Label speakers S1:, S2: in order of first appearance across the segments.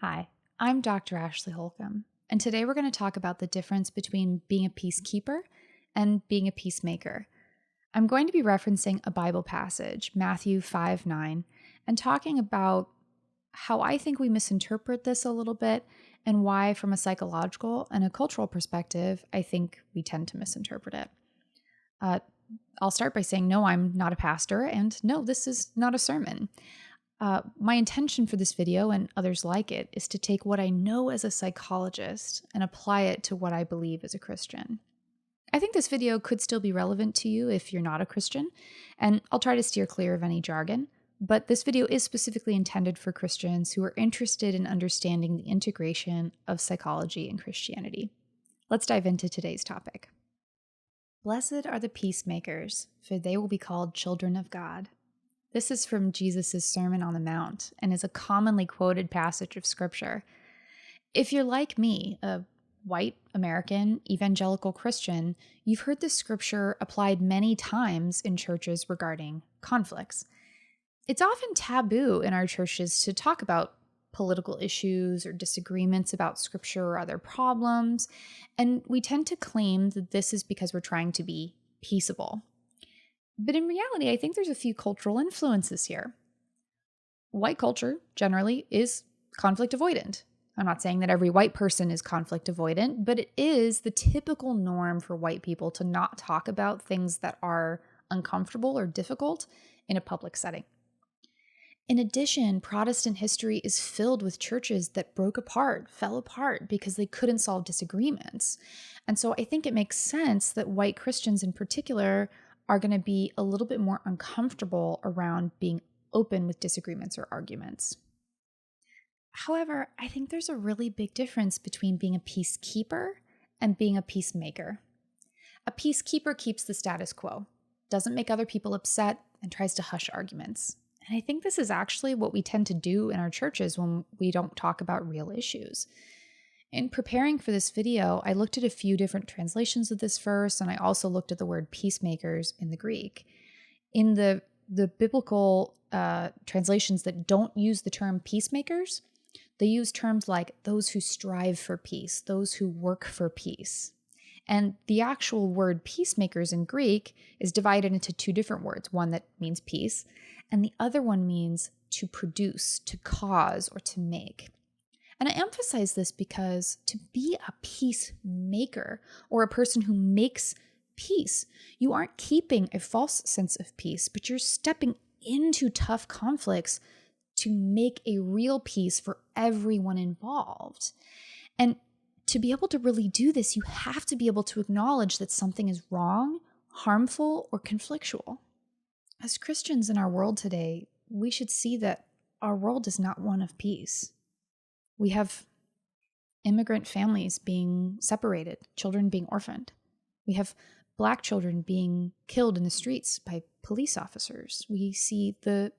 S1: Hi, I'm Dr. Ashley Holcomb, and today we're going to talk about the difference between being a peacekeeper and being a peacemaker. I'm going to be referencing a Bible passage, Matthew 5:9, and talking about how I think we misinterpret this a little bit and why, from a psychological and a cultural perspective, I think we tend to misinterpret it. Uh, I'll start by saying, no, I'm not a pastor, and no, this is not a sermon. My intention for this video and others like it is to take what I know as a psychologist and apply it to what I believe as a Christian. I think this video could still be relevant to you if you're not a Christian, and I'll try to steer clear of any jargon, but this video is specifically intended for Christians who are interested in understanding the integration of psychology and Christianity. Let's dive into today's topic. Blessed are the peacemakers, for they will be called children of God. This is from Jesus' Sermon on the Mount and is a commonly quoted passage of Scripture. If you're like me, a white American evangelical Christian, you've heard this scripture applied many times in churches regarding conflicts. It's often taboo in our churches to talk about political issues or disagreements about scripture or other problems, and we tend to claim that this is because we're trying to be peaceable. But in reality, I think there's a few cultural influences here. White culture generally is conflict avoidant. I'm not saying that every white person is conflict avoidant, but it is the typical norm for white people to not talk about things that are uncomfortable or difficult in a public setting. In addition, Protestant history is filled with churches that fell apart because they couldn't solve disagreements. And so I think it makes sense that white Christians in particular are going to be a little bit more uncomfortable around being open with disagreements or arguments. However, I think there's a really big difference between being a peacekeeper and being a peacemaker. A peacekeeper keeps the status quo, doesn't make other people upset, and tries to hush arguments. And I think this is actually what we tend to do in our churches when we don't talk about real issues. In preparing for this video, I looked at a few different translations of this verse, and I also looked at the word peacemakers in the Greek. In the biblical translations that don't use the term peacemakers, they use terms like those who strive for peace, those who work for peace. And the actual word peacemakers in Greek is divided into two different words, one that means peace, and the other one means to produce, to cause, or to make. And I emphasize this because to be a peacemaker or a person who makes peace, you aren't keeping a false sense of peace, but you're stepping into tough conflicts to make a real peace for everyone involved. And to be able to really do this, you have to be able to acknowledge that something is wrong, harmful, or conflictual. As Christians in our world today, we should see that our world is not one of peace. We have immigrant families being separated, children being orphaned. We have Black children being killed in the streets by police officers. We see the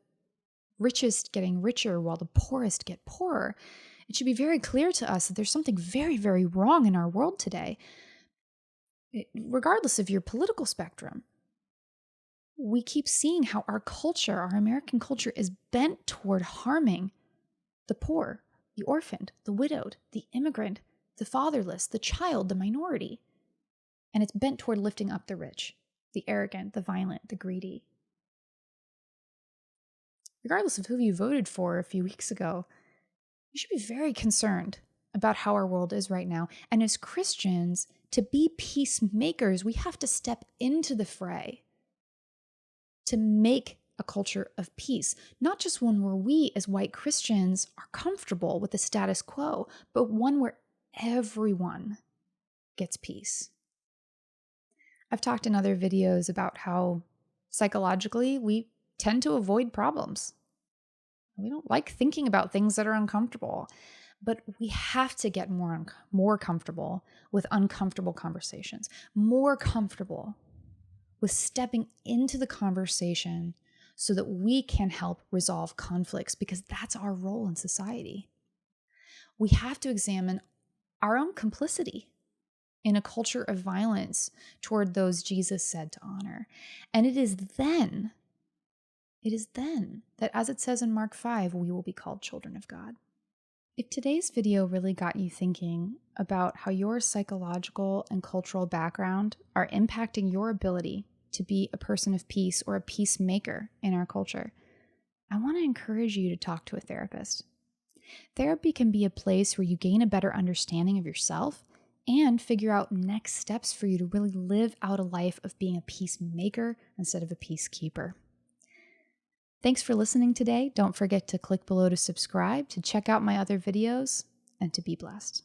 S1: richest getting richer while the poorest get poorer. It should be very clear to us that there's something very, very wrong in our world today. Regardless of your political spectrum, we keep seeing how our culture, our American culture, is bent toward harming the poor, the orphaned, the widowed, the immigrant, the fatherless, the child, the minority. And it's bent toward lifting up the rich, the arrogant, the violent, the greedy. Regardless of who you voted for a few weeks ago, you should be very concerned about how our world is right now. And as Christians, to be peacemakers, we have to step into the fray to make a culture of peace, not just one where we as white Christians are comfortable with the status quo, but one where everyone gets peace. I've talked in other videos about how psychologically we tend to avoid problems. We don't like thinking about things that are uncomfortable, but we have to get more comfortable with uncomfortable conversations, more comfortable with stepping into the conversation so that we can help resolve conflicts, because that's our role in society. We have to examine our own complicity in a culture of violence toward those Jesus said to honor. And it is then that, as it says in Mark 5, we will be called children of God. If today's video really got you thinking about how your psychological and cultural background are impacting your ability to be a person of peace or a peacemaker in our culture, I want to encourage you to talk to a therapist. Therapy can be a place where you gain a better understanding of yourself and figure out next steps for you to really live out a life of being a peacemaker instead of a peacekeeper. Thanks for listening today. Don't forget to click below to subscribe, to check out my other videos, and to be blessed.